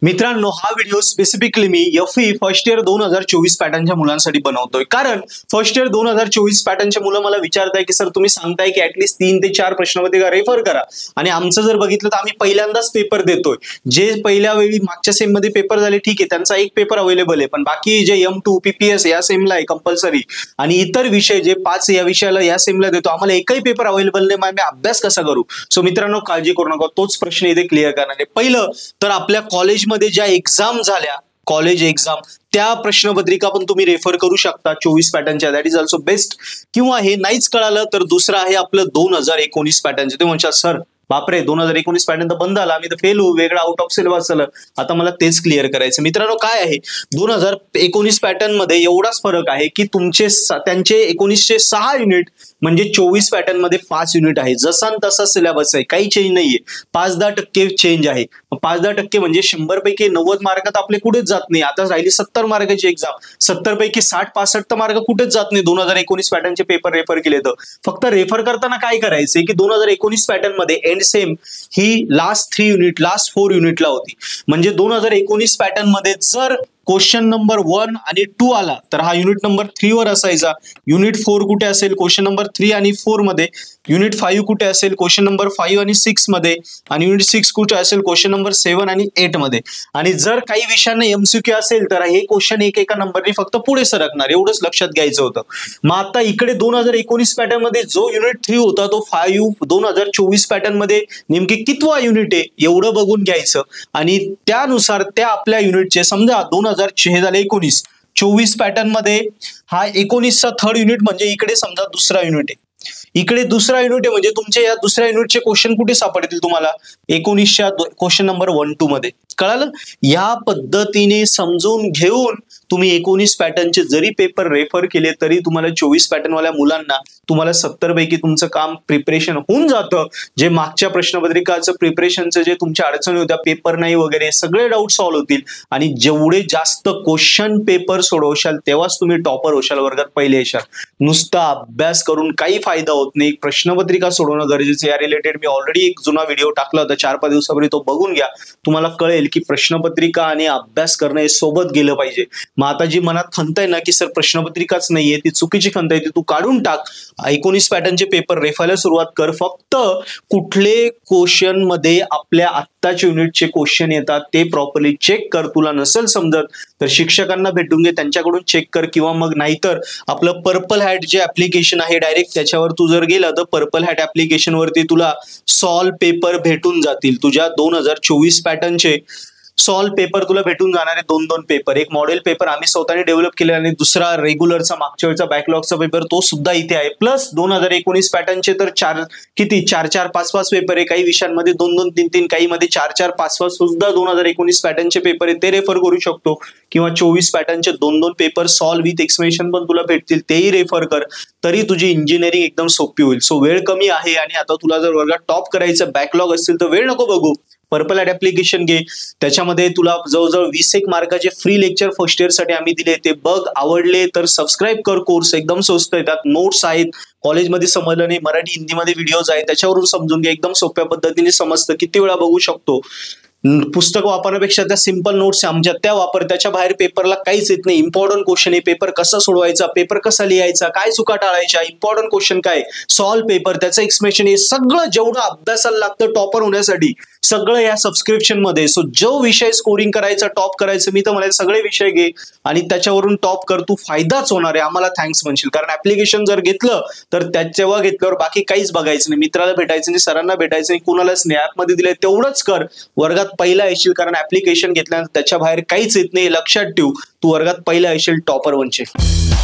मित्रांनो, हा video specifically मी FE first year 2024 पॅटर्नच्या मुलांसाठी बनवतोय, कारण फर्स्ट इयर 2024 पॅटर्नचे मुलं मला विचारताय की सर तुम्ही सांगताय की ऍटलीस्ट 3 ते 4 प्रश्नपत्रिका रेफर करा, आणि आमचं जर बघितलं तर आम्ही पहिल्यांदाच पेपर देतोय. जे पहिल्या वेळी मागच्या सेम मध्ये पेपर झाले ठीक आहे, त्यांचा एक पेपर अवेलेबल आहे, पण बाकी जे M2 PPS या सेमला आहे कंपल्सरी, आणि इतर विषय जे 5 या विषयाला या सेमला देतो, आम्हाला एकही पेपर अवेलेबल नाही, मग आम्ही अभ्यास कसा करू? सो मित्रांनो, काळजी करू नका, तोच प्रश्न इथे क्लिअर करणार आहे. पहिलं तर आपल्या कॉलेजमध्ये ज्या एक्झाम झाल्या, कॉलेज एक्झाम, त्या प्रश्नपत्रिका पण तुम्ही रेफर करू शकता 24 पॅटर्नच्या. That is also best. किंवा हे नाहीच कळालं तर दुसरं आहे आपलं 2019 पॅटर्नचे. ते म्हणतात सर बापरे 2019 पॅटर्न तर बंद आला, आम्ही तर फेल होऊ, वेगळा आउट ऑफ सिलेबस झालं. आता मला तेच क्लिअर करायचं. मित्रांनो, काय आहे 2019 पॅटर्न मध्ये एवढाच फरक आहे की त्यांचे 1906 युनिट म्हणजे 24 पॅटर्न मध्ये 5 युनिट आहे. जसा तसा सिलेबस आहे, काही चेंज नाहीये. 5-10% चेंज आहे. 5-10% म्हणजे 100 पैकी 90 मार्क तर आपले कुठेच जात नाही. आता राहिली 70 मार्काची एक्झाम, 70 पैकी 60-65 मार्क कुठेच जात नाही 2019 पॅटर्नचे पेपर रेफर केले तर. फक्त रेफर करताना काय करायचंय की 2019 पॅटर्न मध्ये एंड सेम ही लास्ट 3 युनिट, लास्ट 4 युनिटला होती. म्हणजे 2019 पॅटर्न मध्ये जर क्वेश्चन नंबर 1 आणि 2 आला तर हा युनिट नंबर 3 वर असायचा. युनिट 4 कुठे असेल? क्वेश्चन नंबर 3 आणि 4 मध्ये. युनिट 5 कुठे असेल? क्वेश्चन नंबर 5 आणि 6 मध्ये. आणि युनिट 6 कुठे असेल? क्वेश्चन नंबर 7 आणि 8 मध्ये. आणि जर काही विषयांना MCQ असेल तर हे क्वेश्चन एका नंबरने फक्त पुढे सरकणार, एवढंच लक्षात घ्यायचं होतं. मग आता इकडे 2019 पॅटर्न मध्ये जो युनिट 3 होता तो 5 2024 पॅटर्न मध्ये नेमकी कितवा युनिट आहे एवढं बघून घ्यायचं, आणि त्यानुसार त्या आपल्या युनिटचे समजा 2000 झाले 19, 24 पॅटर्न मध्ये हा 19चा थर्ड युनिट म्हणजे इकडे समजा दुसरा युनिट आहे. इकडे दुसरा युनिट आहे म्हणजे तुमचे या दुसऱ्या युनिटचे क्वेश्चन कुठे सापडतील तुम्हाला? 19च्या क्वेश्चन नंबर 1-2 मध्ये. कळालं? या पद्धतीने समजून घेऊन तुम्ही 19 पॅटर्नचे जरी पेपर रेफर केले तरी तुम्हाला 24 पॅटर्न वाल्या मुलांना तुम्हाला 70 पैकी तुमचं काम प्रिपरेशन होऊन जातं. जे मागच्या प्रश्नपत्रिकाचं प्रिपरेशनचं जे तुमच्या अडचणी होत्या, पेपर नाही वगैरे, सगळे डाऊट सॉल्व्ह होतील. आणि जेवढे जास्त क्वेश्चन पेपर सोडवशाल तेव्हाच तुम्ही टॉपर होशाल, वर्गात पहिले येशाल. नुसता अभ्यास करून काही फायदा होत नाही. प्रश्नपत्रिका सोडवणं गरजेचं. या रिलेटेड मी ऑलरेडी एक जुना व्हिडिओ टाकला होता 4-5 दिवसापूर्वी, तो बघून घ्या. तुम्हाला कळेल की प्रश्नपत्रिका आणि अभ्यास करणं हे सोबत गेलं पाहिजे. मग आता जी मनात खंत आहे ना की सर प्रश्नपत्रिकाच नाहीये, ती चुकीची खंत आहे, ती तू काढून टाक. 19 पॅटर्नचे पेपर रेफायला सुरुवात कर. फक्त कुठले क्वेश्चन मध्ये आपल्या आत्ताच्या युनिटचे क्वेश्चन येतात ते प्रॉपरली चेक कर. तुला नसेल समजत तर शिक्षकांना भेटून घे, त्यांच्याकडून चेक कर. किंवा मग नाहीतर आपलं पर्पल हॅट जे ऍप्लिकेशन आहे डायरेक्ट त्याच्यावर तू जर गेला तर पर्पल हॅट ऍप्लिकेशन वरती तुला सॉल्व पेपर भेटून जातील. तुझ्या 2024 पॅटर्नचे सॉल्व पेपर तुला भेटून जाणारे 2-2 पेपर. एक मॉडेल पेपर आम्ही स्वतःने डेव्हलप केले आणि दुसरा रेग्युलरचा मागच्या वेळचा बॅकलॉगचा पेपर तो सुद्धा इथे आहे. प्लस 2019 पॅटर्नचे तर 4-4, 5-5 पेपर आहे. काही विषयांमध्ये 2-2, 3-3, काही मध्ये 4-4, 5-5 सुद्धा 2019 पॅटर्नचे पेपर आहे, ते रेफर करू शकतो. किंवा 24 पॅटर्नचे 2-2 पेपर सॉल्व विथ एक्सप्लेनेशन पण तुला भेटतील, तेही रेफर कर. तरी तुझी इंजिनिअरिंग एकदम सोपी होईल. सो वेळ कमी आहे आणि आता तुला जर वर्गात टॉप करायचं, बॅकलॉग असतील तर वेळ नको बघू. पर्पल हॅट ऍप्लिकेशन घे. त्याच्यामध्ये तुला जवळजवळ 20 मार्काचे फ्री लेक्चर फर्स्ट इयर साठी आम्ही दिले, ते बघ. आवडले तर सबस्क्राईब कर. कोर्स एकदम स्वस्त आहे, त्यात नोट्स आहेत. कॉलेजमध्ये समजलं नाही, मराठी हिंदीमध्ये व्हिडिओज आहेत, त्याच्यावरून समजून घे. एकदम सोप्या पद्धतीने समजतं. किती वेळा बघू शकतो. पुस्तक वापरण्यापेक्षा त्या सिंपल नोट्स आमच्या त्या वापर. त्याच्या बाहेर पेपरला काहीच येत नाही. इम्पॉर्टंट क्वेश्चन आहे, पेपर कसा सोडवायचा, पेपर कसा लिहायचा, काय चुका टाळायच्या, इम्पॉर्टंट क्वेश्चन काय, सॉल्व पेपर, त्याचं एक्सप्लेनेशन, हे सगळं जेवढं अभ्यासाला लागतं टॉपर होण्यासाठी सगळं या सबस्क्रिप्शन मध्ये. सो जो विषय स्कोरिंग करायचा, टॉप करायचं, मी तर मला सगळे विषय घे आणि त्याच्यावरून टॉप कर. तू फायदाच होणार आहे. आम्हाला थँक्स म्हणशील, कारण ऍप्लिकेशन जर घेतलं तर तेव्हा घेतल्यावर बाकी काहीच बघायचं नाही. मित्राला भेटायचं नाही, सरांना भेटायचं नाही, कुणालाच नाही. ऍपमध्ये दिले तेवढंच कर, वर्गात पहिला येशील. कारण ऍप्लिकेशन घेतल्यानंतर त्याच्या बाहेर काहीच येत नाही, लक्षात ठेव. तू वर्गात पहिला येशील, टॉपर बनशील.